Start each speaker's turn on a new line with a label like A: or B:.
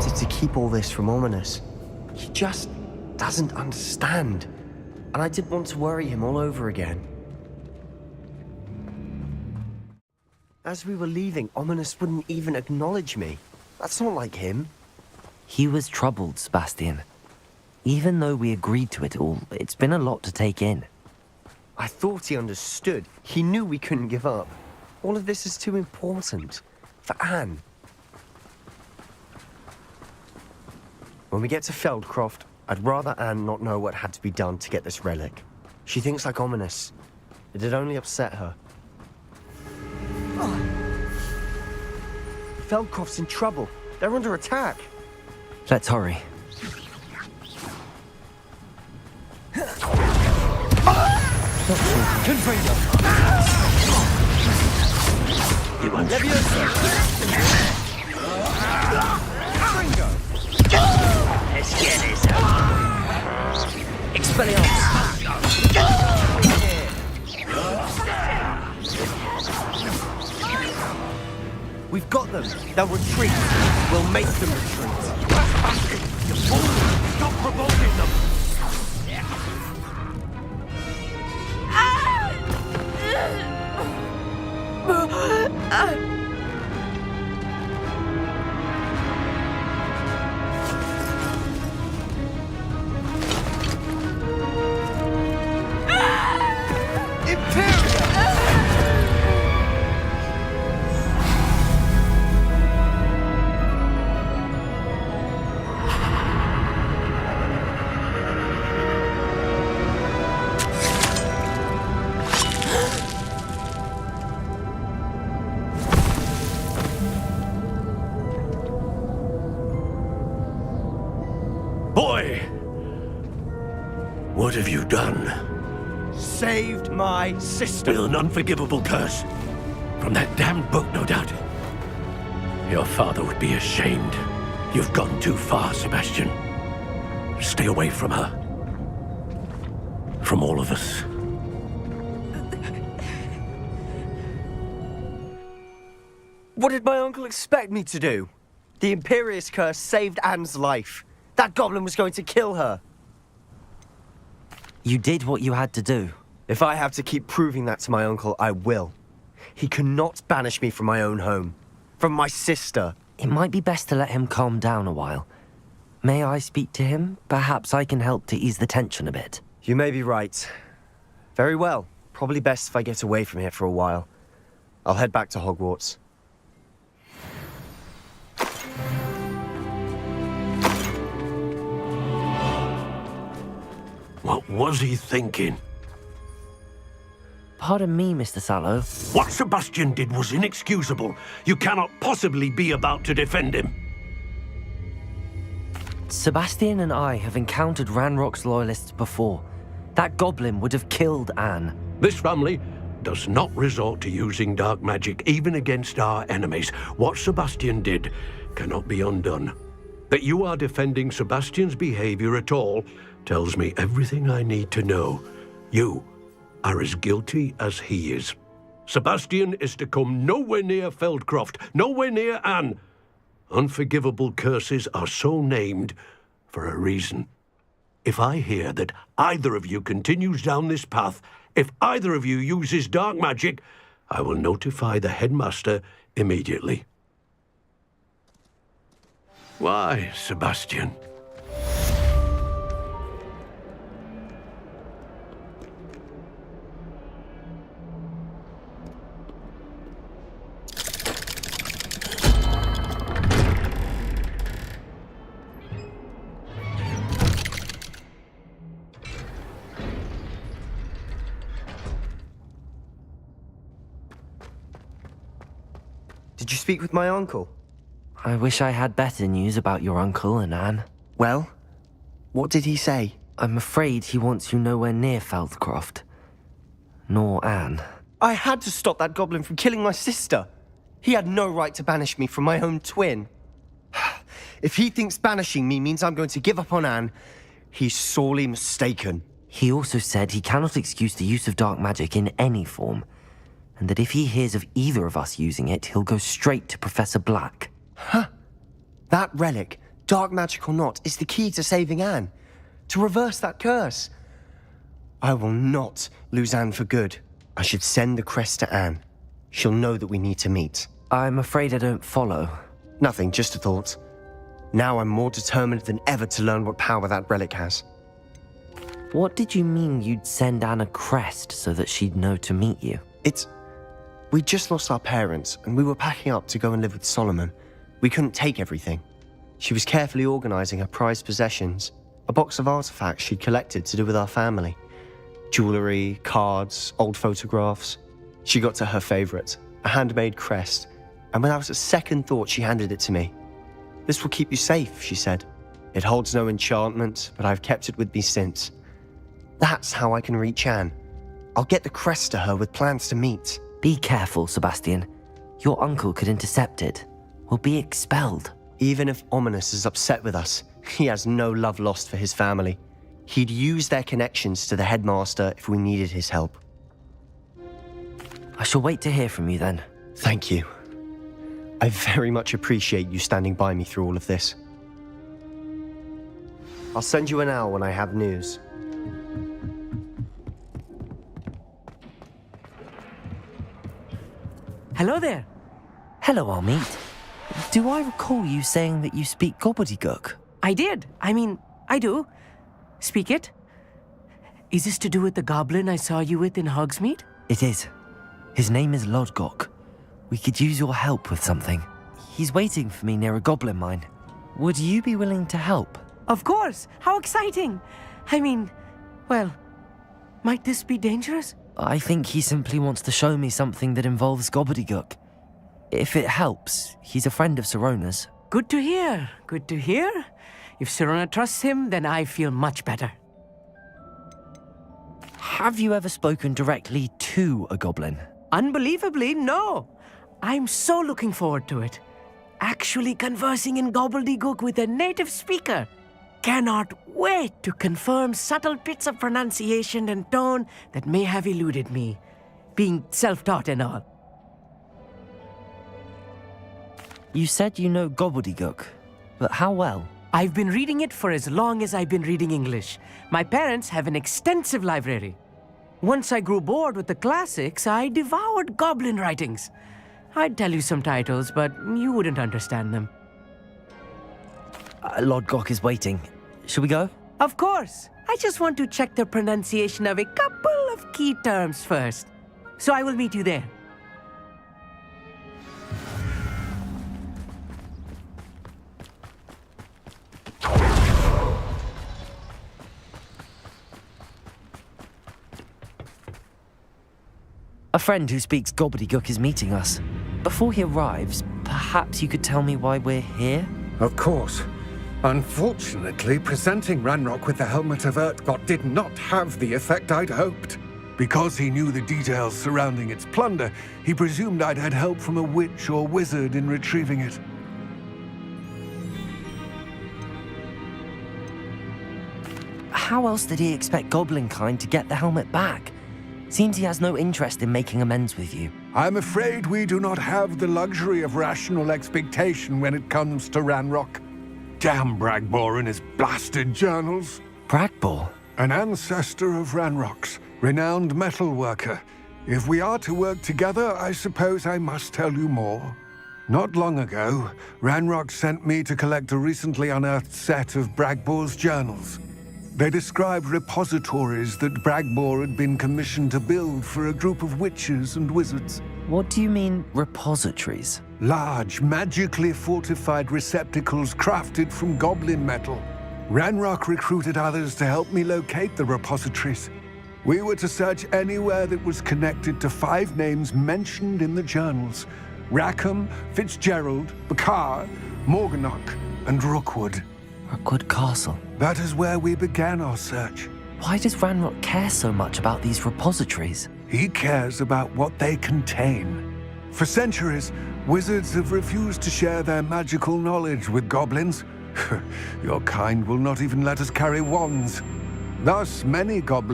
A: wanted to keep all this from Ominous. He just doesn't understand. And I didn't want to worry him all over again. As we were leaving, Ominous wouldn't even acknowledge me. That's not like him.
B: He was troubled, Sebastian. Even though we agreed to it all, it's been a lot to take in.
A: I thought he understood. He knew we couldn't give up. All of this is too important. For Anne. When we get to Feldcroft, I'd rather Anne not know what had to be done to get this relic. She thinks like Ominous. It'd only upset her. Feldcroft's in trouble. They're under attack.
B: Let's hurry.
A: Confringo!
C: You want
A: Leviosa! Confringo!
C: Let's get this out.
B: Expelliarmus!
A: We've got them. They'll retreat. We'll make them retreat.
C: You fool! Stop provoking them! Boy! What have you done?
A: Saved my sister.
C: With an unforgivable curse. From that damned book, no doubt. Your father would be ashamed. You've gone too far, Sebastian. Stay away from her. From all of us.
A: What did my uncle expect me to do? The Imperious curse saved Anne's life. That goblin was going to kill her.
B: You did what you had to do.
A: If I have to keep proving that to my uncle, I will. He cannot banish me from my own home. From my sister.
B: It might be best to let him calm down a while. May I speak to him? Perhaps I can help to ease the tension a bit.
A: You may be right. Very well. Probably best if I get away from here for a while. I'll head back to Hogwarts.
C: What was he thinking?
B: Pardon me, Mr. Sallow.
C: What Sebastian did was inexcusable. You cannot possibly be about to defend him.
B: Sebastian and I have encountered Ranrock's loyalists before. That goblin would have killed Anne.
C: This family does not resort to using dark magic even against our enemies. What Sebastian did cannot be undone. That you are defending Sebastian's behavior at all tells me everything I need to know. You are as guilty as he is. Sebastian is to come nowhere near Feldcroft, nowhere near Anne. Unforgivable curses are so named for a reason. If I hear that either of you continues down this path, if either of you uses dark magic, I will notify the headmaster immediately. Why, Sebastian?
A: Did you speak with my uncle?
B: I wish I had better news about your uncle and Anne.
A: Well, what did he say?
B: I'm afraid he wants you nowhere near Feldcroft. Nor Anne.
A: I had to stop that goblin from killing my sister. He had no right to banish me from my own twin. If he thinks banishing me means I'm going to give up on Anne, he's sorely mistaken.
B: He also said he cannot excuse the use of dark magic in any form, and that if he hears of either of us using it, he'll go straight to Professor Black.
A: Huh? That relic dark magic or not, is the key to saving Anne. To reverse that curse. I will not lose Anne for good. I should send the crest to Anne. She'll know that we need to meet.
B: I'm afraid I don't follow.
A: Nothing, just a thought. Now I'm more determined than ever to learn what power that relic has.
B: What did you mean you'd send Anne a crest so that she'd know to meet you?
A: We just lost our parents, and we were packing up to go and live with Solomon. We couldn't take everything. She was carefully organizing her prized possessions, a box of artifacts she'd collected to do with our family. Jewelry, cards, old photographs. She got to her favorite, a handmade crest, and without a second thought, she handed it to me. "This will keep you safe," she said. "It holds no enchantment, but I've kept it with me since. That's how I can reach Anne. I'll get the crest to her with plans to meet."
B: Be careful, Sebastian. Your uncle could intercept it. We'll be expelled.
A: Even if Ominous is upset with us, he has no love lost for his family. He'd use their connections to the headmaster if we needed his help.
B: I shall wait to hear from you then.
A: Thank you. I very much appreciate you standing by me through all of this. I'll send you an hour when I have news.
D: Hello there.
B: Hello, Amit. Do I recall you saying that you speak gobbledygook?
D: I did. I do. Speak it. Is this to do with the goblin I saw you with in Hogsmeade?
B: It is. His name is Lodgok. We could use your help with something. He's waiting for me near a goblin mine. Would you be willing to help?
D: Of course. How exciting. Well, might this be dangerous?
B: I think he simply wants to show me something that involves gobbledygook. If it helps, he's a friend of Sirona's.
D: Good to hear. Good to hear. If Sirona trusts him, then I feel much better.
B: Have you ever spoken directly to a goblin?
D: Unbelievably, no. I'm so looking forward to it. Actually conversing in gobbledygook with a native speaker. Cannot wait to confirm subtle bits of pronunciation and tone that may have eluded me, being self-taught and all.
B: You said you know gobbledygook, but how well?
D: I've been reading it for as long as I've been reading English. My parents have an extensive library. Once I grew bored with the classics, I devoured goblin writings. I'd tell you some titles, but you wouldn't understand them.
B: Lodgok is waiting. Shall we go?
D: Of course. I just want to check the pronunciation of a couple of key terms first. So I will meet you there.
B: A friend who speaks gobbledygook is meeting us. Before he arrives, perhaps you could tell me why we're here?
E: Of course. Unfortunately, presenting Ranrock with the Helmet of Urtkot did not have the effect I'd hoped.
F: Because he knew the details surrounding its plunder, he presumed I'd had help from a witch or wizard in retrieving it.
B: How else did he expect Goblinkind to get the helmet back? Seems he has no interest in making amends with you.
F: I'm afraid we do not have the luxury of rational expectation when it comes to Ranrock. Damn Bragbor and his blasted journals.
B: Bragbor?
F: An ancestor of Ranrock's, renowned metalworker. If we are to work together, I suppose I must tell you more. Not long ago, Ranrock sent me to collect a recently unearthed set of Bragbor's journals. They described repositories that Bragbor had been commissioned to build for a group of witches and wizards.
B: What do you mean, repositories?
F: Large, magically fortified receptacles crafted from goblin metal. Ranrock recruited others to help me locate the repositories. We were to search anywhere that was connected to 5 names mentioned in the journals: Rackham, Fitzgerald, Bakar, Morganach, and Rookwood.
B: Rookwood Castle.
F: That is where we began our search.
B: Why does Ranrock care so much about these repositories?
F: He cares about what they contain. For centuries, wizards have refused to share their magical knowledge with goblins. Your kind will not even let us carry wands. Thus, many goblins